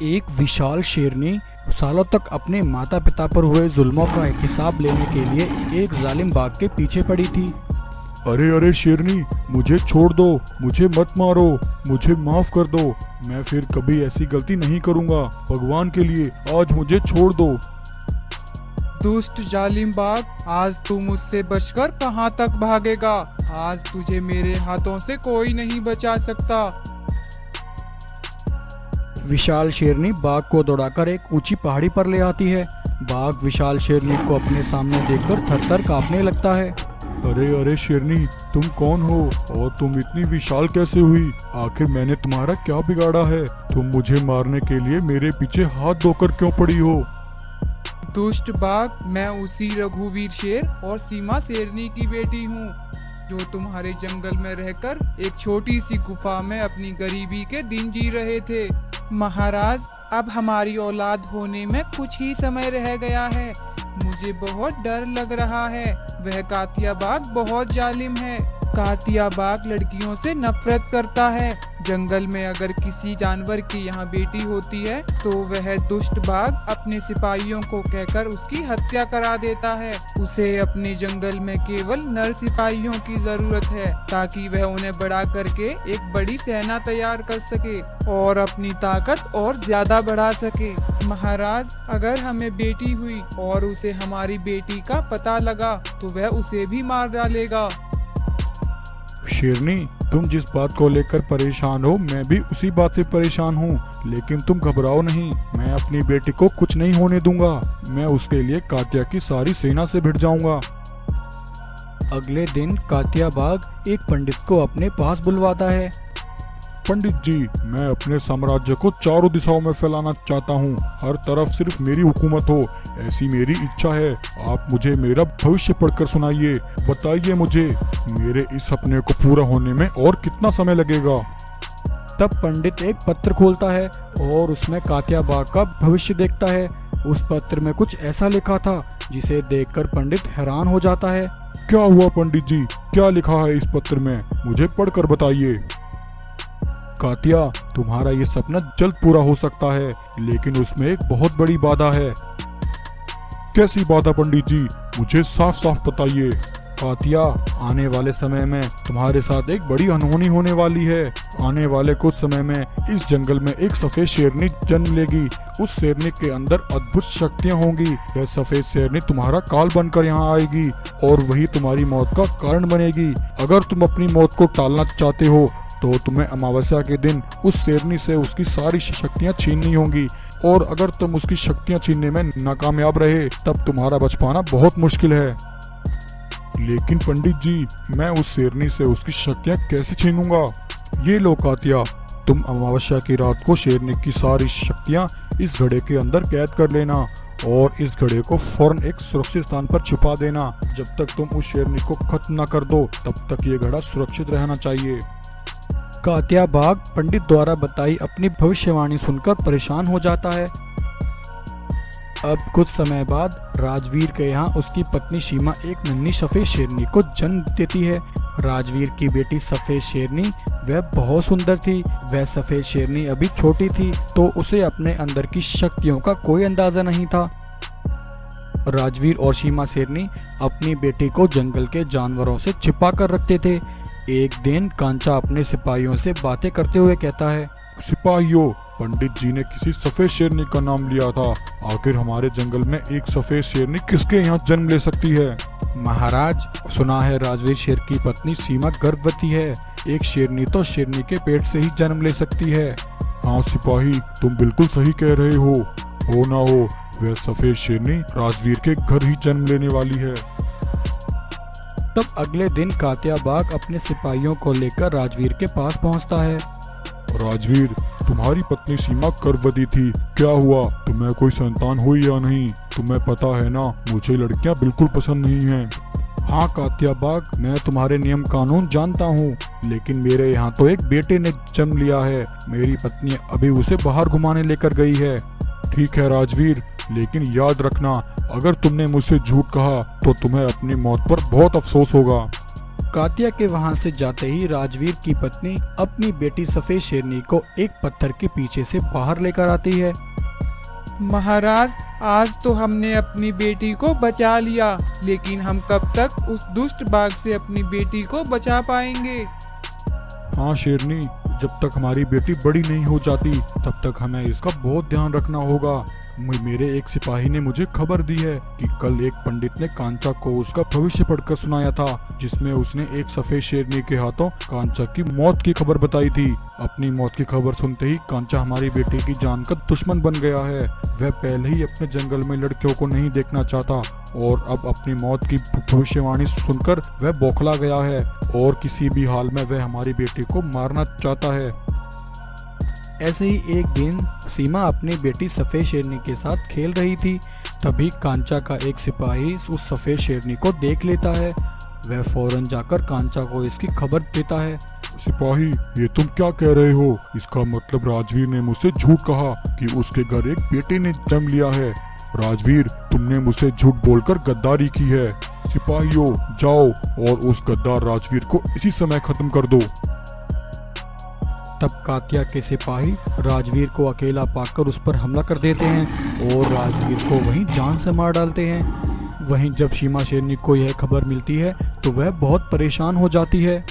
एक विशाल शेरनी सालों तक अपने माता पिता पर हुए जुल्मों का हिसाब लेने के लिए एक जालिम बाघ के पीछे पड़ी थी। अरे अरे शेरनी, मुझे छोड़ दो, मुझे मत मारो, मुझे माफ कर दो। मैं फिर कभी ऐसी गलती नहीं करूंगा। भगवान के लिए आज मुझे छोड़ दो। दुष्ट जालिम बाघ, आज तू मुझसे बचकर कहां तक भागेगा। आज तुझे मेरे हाथों से कोई नहीं बचा सकता। विशाल शेरनी बाघ को दौड़ाकर एक ऊंची पहाड़ी पर ले आती है। बाघ विशाल शेरनी को अपने सामने देखकर थर-थर कांपने लगता है। अरे अरे शेरनी, तुम कौन हो और तुम इतनी विशाल कैसे हुई? आखिर मैंने तुम्हारा क्या बिगाड़ा है? तुम मुझे मारने के लिए मेरे पीछे हाथ धोकर क्यों पड़ी हो? दुष्ट बाघ, मैं उसी रघुवीर शेर और सीमा शेरनी की बेटी हूँ, जो तुम्हारे जंगल में रहकर एक छोटी सी गुफा में अपनी गरीबी के दिन जी रहे थे। महाराज, अब हमारी औलाद होने में कुछ ही समय रह गया है। मुझे बहुत डर लग रहा है। वह कातिया बाघ बहुत जालिम है। कातिया बाघ लड़कियों से नफरत करता है। जंगल में अगर किसी जानवर की यहाँ बेटी होती है तो वह दुष्ट बाघ अपने सिपाहियों को कहकर उसकी हत्या करा देता है। उसे अपने जंगल में केवल नर सिपाहियों की जरूरत है, ताकि वह उन्हें बढ़ा करके एक बड़ी सेना तैयार कर सके और अपनी ताकत और ज्यादा बढ़ा सके। महाराज, अगर हमें बेटी हुई और उसे हमारी बेटी का पता लगा तो वह उसे भी मार डालेगा। शेरनी, तुम जिस बात को लेकर परेशान हो, मैं भी उसी बात से परेशान हूँ। लेकिन तुम घबराओ नहीं, मैं अपनी बेटी को कुछ नहीं होने दूंगा। मैं उसके लिए कातिया की सारी सेना से भिड़ जाऊंगा। अगले दिन कातिया बाघ एक पंडित को अपने पास बुलवाता है। पंडित जी, मैं अपने साम्राज्य को चारों दिशाओं में फैलाना चाहता हूँ। हर तरफ सिर्फ मेरी हुकूमत हो, ऐसी मेरी इच्छा है। आप मुझे मेरा भविष्य पढ़कर सुनाइए। बताइए मुझे, मेरे इस सपने को पूरा होने में और कितना समय लगेगा? तब पंडित एक पत्र खोलता है और उसमें कातिया बाघ का भविष्य देखता है। उस पत्र में कुछ ऐसा लिखा था जिसे देखकर पंडित हैरान हो जाता है। क्या हुआ पंडित जी? क्या लिखा है इस पत्र में? मुझे पढ़कर बताइए। कातिया, तुम्हारा ये सपना जल्द पूरा हो सकता है, लेकिन उसमें एक बहुत बड़ी बाधा है। कैसी बाधा पंडित जी? मुझे साफ साफ बताइए। कातिया, आने वाले समय में तुम्हारे साथ एक बड़ी अनहोनी होने वाली है। आने वाले कुछ समय में इस जंगल में एक सफेद शेरनी जन्म लेगी। उस शेरनी के अंदर अद्भुत शक्तियां होंगी। वह सफेद शेरनी तुम्हारा काल बनकर यहाँ आएगी और वही तुम्हारी मौत का कारण बनेगी। अगर तुम अपनी मौत को टालना चाहते हो तो तुम्हें अमावस्या के दिन उस शेरनी से उसकी सारी शक्तियां छीननी होंगी, और अगर तुम उसकी शक्तियां छीनने में नाकामयाब रहे तब तुम्हारा बच पाना बहुत मुश्किल है। लेकिन पंडित जी, मैं उस शेरनी से उसकी शक्तियां कैसे छीनूंगा? ये लो कातिया, तुम अमावस्या की रात को शेरनी की सारी शक्तियां इस घड़े के अंदर कैद कर लेना और इस घड़े को फौरन एक सुरक्षित स्थान पर छुपा देना। जब तक तुम उस शेरनी को खत्म न कर दो तब तक ये घड़ा सुरक्षित रहना चाहिए। कातिया बाघ पंडित द्वारा बताई अपनी भविष्यवाणी सुनकर परेशान हो जाता है। अब कुछ समय बाद राजवीर के यहाँ उसकी पत्नी सीमा एक नन्ही सफेद शेरनी को जन्म देती है। राजवीर की बेटी सफेद शेरनी वह बहुत सुंदर थी। वह सफेद शेरनी अभी छोटी थी तो उसे अपने अंदर की शक्तियों का कोई अंदाजा नहीं था। राजवीर और सीमा शेरनी अपनी बेटी को जंगल के जानवरों से छिपा कर रखते थे। एक दिन कांचा अपने सिपाहियों से बातें करते हुए कहता है, सिपाहियों, पंडित जी ने किसी सफेद शेरनी का नाम लिया था। आखिर हमारे जंगल में एक सफेद शेरनी किसके यहाँ जन्म ले सकती है? महाराज, सुना है राजवीर शेर की पत्नी सीमा गर्भवती है। एक शेरनी तो शेरनी के पेट से ही जन्म ले सकती है। हाँ सिपाही, तुम बिल्कुल सही कह रहे हो ना हो वह सफेद शेरनी राजवीर के घर ही जन्म लेने वाली है। तब अगले दिन कातिया बाघ अपने सिपाहियों को लेकर राजवीर के पास पहुंचता है। राजवीर, तुम्हारी पत्नी सीमा गर्भवती थी, क्या हुआ? तुम्हें कोई संतान हुई या नहीं? तुम्हें पता है ना, मुझे लड़कियां बिल्कुल पसंद नहीं हैं। हाँ कातिया बाघ, मैं तुम्हारे नियम कानून जानता हूँ, लेकिन मेरे यहाँ तो एक बेटे ने जन्म लिया है। मेरी पत्नी अभी उसे बाहर घुमाने लेकर गई है। ठीक है राजवीर, लेकिन याद रखना, अगर तुमने मुझसे झूठ कहा तो तुम्हें अपनी मौत पर बहुत अफसोस होगा। कात्या के वहां से जाते ही राजवीर की पत्नी अपनी बेटी सफेद शेरनी को एक पत्थर के पीछे से बाहर लेकर आती है। महाराज, आज तो हमने अपनी बेटी को बचा लिया, लेकिन हम कब तक उस दुष्ट बाघ से अपनी बेटी को बचा पाएंगे? हाँ शेरनी, जब तक हमारी बेटी बड़ी नहीं हो जाती तब तक हमें इसका बहुत ध्यान रखना होगा। मेरे एक सिपाही ने मुझे खबर दी है कि कल एक पंडित ने कांचा को उसका भविष्य पढ़कर सुनाया था, जिसमें उसने एक सफेद शेरनी के हाथों कांचा की मौत की खबर बताई थी। अपनी मौत की खबर सुनते ही कांचा हमारी बेटी की जान का दुश्मन बन गया है। वह पहले ही अपने जंगल में लड़कियों को नहीं देखना चाहता और अब अपनी मौत की भविष्यवाणी सुनकर वह बौखला गया है और किसी भी हाल में वह हमारी बेटी को मारना चाहता है। ऐसे ही एक दिन सीमा अपनी बेटी सफेद शेरनी के साथ खेल रही थी। तभी कांचा का एक सिपाही उस सफेद शेरनी को देख लेता है। वह फौरन जाकर कांचा को इसकी खबर देता है। सिपाही, ये तुम क्या कह रहे हो? इसका मतलब राजवीर ने मुझसे झूठ कहा कि उसके घर एक बेटे ने जन्म लिया है। राजवीर, तुमने मुझसे झूठ बोलकर गद्दारी की है। सिपाहियों, जाओ और उस गद्दार राजवीर को इसी समय खत्म कर दो। तब कात्या के सिपाही राजवीर को अकेला पाकर उस पर हमला कर देते हैं और राजवीर को वहीं जान से मार डालते हैं। वहीं जब सीमा शेरनी को यह खबर मिलती है तो वह बहुत परेशान हो जाती है।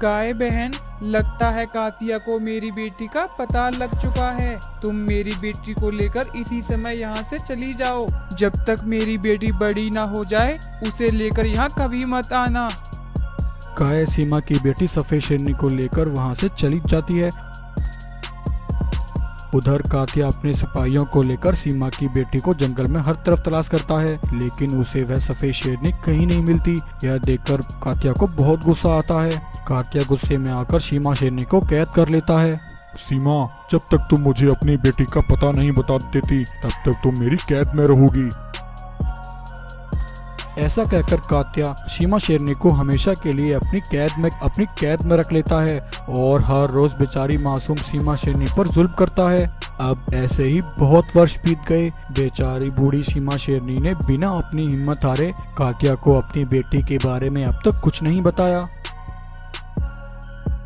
गाय बहन, लगता है कातिया को मेरी बेटी का पता लग चुका है। तुम मेरी बेटी को लेकर इसी समय यहाँ से चली जाओ। जब तक मेरी बेटी बड़ी ना हो जाए उसे लेकर यहाँ कभी मत आना। गाय सीमा की बेटी सफेद शेरनी को लेकर वहां से चली जाती है। उधर कातिया अपने सिपाहियों को लेकर सीमा की बेटी को जंगल में हर तरफ तलाश करता है, लेकिन उसे वह सफेद शेरनी कहीं नहीं मिलती। यह देखकर कातिया को बहुत गुस्सा आता है। कातिया गुस्से में आकर सीमा शेरनी को कैद कर लेता है। सीमा, जब तक तुम मुझे अपनी बेटी का पता नहीं बता देती तब तक तुम मेरी कैद में रहोगी। ऐसा कहकर कात्या सीमा शेरनी को हमेशा के लिए अपनी कैद में रख लेता है और हर रोज बेचारी मासूम सीमा शेरनी पर जुल्म करता है। अब ऐसे ही बहुत वर्ष बीत गए। बेचारी बूढ़ी सीमा शेरनी ने बिना अपनी हिम्मत हारे कात्या को अपनी बेटी के बारे में अब तक कुछ नहीं बताया।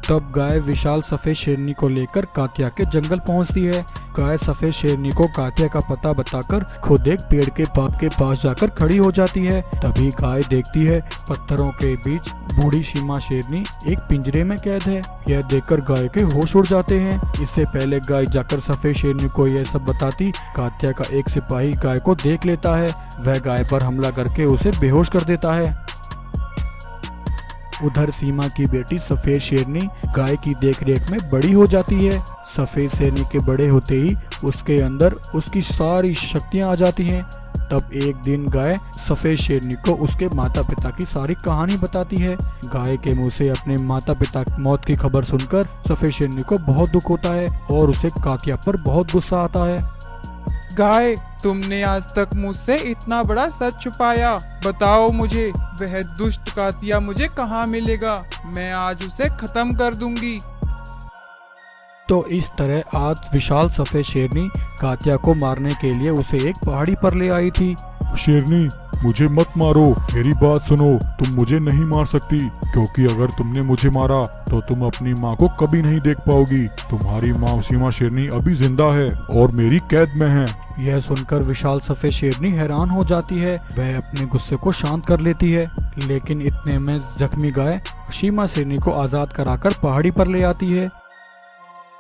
तब गाय विशाल सफेद शेरनी को लेकर कात्या के जंगल पहुंचती है। गाय सफेद शेरनी को कात्या का पता बताकर खुद एक पेड़ के पास जाकर खड़ी हो जाती है। तभी गाय देखती है पत्थरों के बीच बूढ़ी सीमा शेरनी एक पिंजरे में कैद है। यह देखकर गाय के होश उड़ जाते हैं। इससे पहले गाय जाकर सफेद शेरनी को यह सब बताती, कात्या का एक सिपाही गाय को देख लेता है। वह गाय पर हमला करके उसे बेहोश कर देता है। उधर सीमा की बेटी सफेद शेरनी गाय की देखरेख में बड़ी हो जाती है। सफेद शेरनी के बड़े होते ही उसके अंदर उसकी सारी शक्तियां आ जाती हैं। तब एक दिन गाय सफेद शेरनी को उसके माता पिता की सारी कहानी बताती है। गाय के मुंह से अपने माता पिता की मौत की खबर सुनकर सफेद शेरनी को बहुत दुख होता है और उसे कातिया पर बहुत गुस्सा आता है। गाय, तुमने आज तक मुझसे इतना बड़ा सच छुपाया। बताओ मुझे, वह दुष्ट कातिया मुझे कहाँ मिलेगा? मैं आज उसे खत्म कर दूंगी। तो इस तरह आज विशाल सफेद शेरनी कातिया को मारने के लिए उसे एक पहाड़ी पर ले आई थी। शेरनी, मुझे मत मारो, मेरी बात सुनो। तुम मुझे नहीं मार सकती, क्योंकि अगर तुमने मुझे मारा तो तुम अपनी माँ को कभी नहीं देख पाओगी। तुम्हारी माँ सीमा शेरनी अभी जिंदा है और मेरी कैद में है। यह सुनकर विशाल सफेद शेरनी हैरान हो जाती है। वह अपने गुस्से को शांत कर लेती है, लेकिन इतने में जख्मी गाय सीमा शेरनी को आजाद कराकर पहाड़ी पर ले आती है।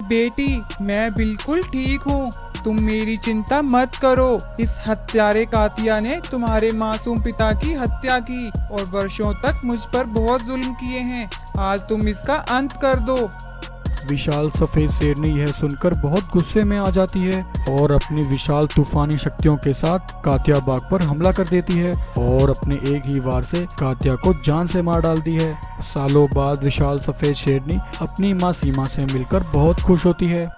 बेटी, मैं बिल्कुल ठीक हूँ। तुम मेरी चिंता मत करो। इस हत्यारे कातिया ने तुम्हारे मासूम पिता की हत्या की और वर्षों तक मुझ पर बहुत जुल्म किए हैं। आज तुम इसका अंत कर दो। विशाल सफेद शेरनी यह सुनकर बहुत गुस्से में आ जाती है और अपनी विशाल तूफानी शक्तियों के साथ कातिया बाघ पर हमला कर देती है और अपने एक ही वार से कातिया को जान से मार डालती है। सालों बाद विशाल सफेद शेरनी अपनी माँ सीमा से मिलकर बहुत खुश होती है।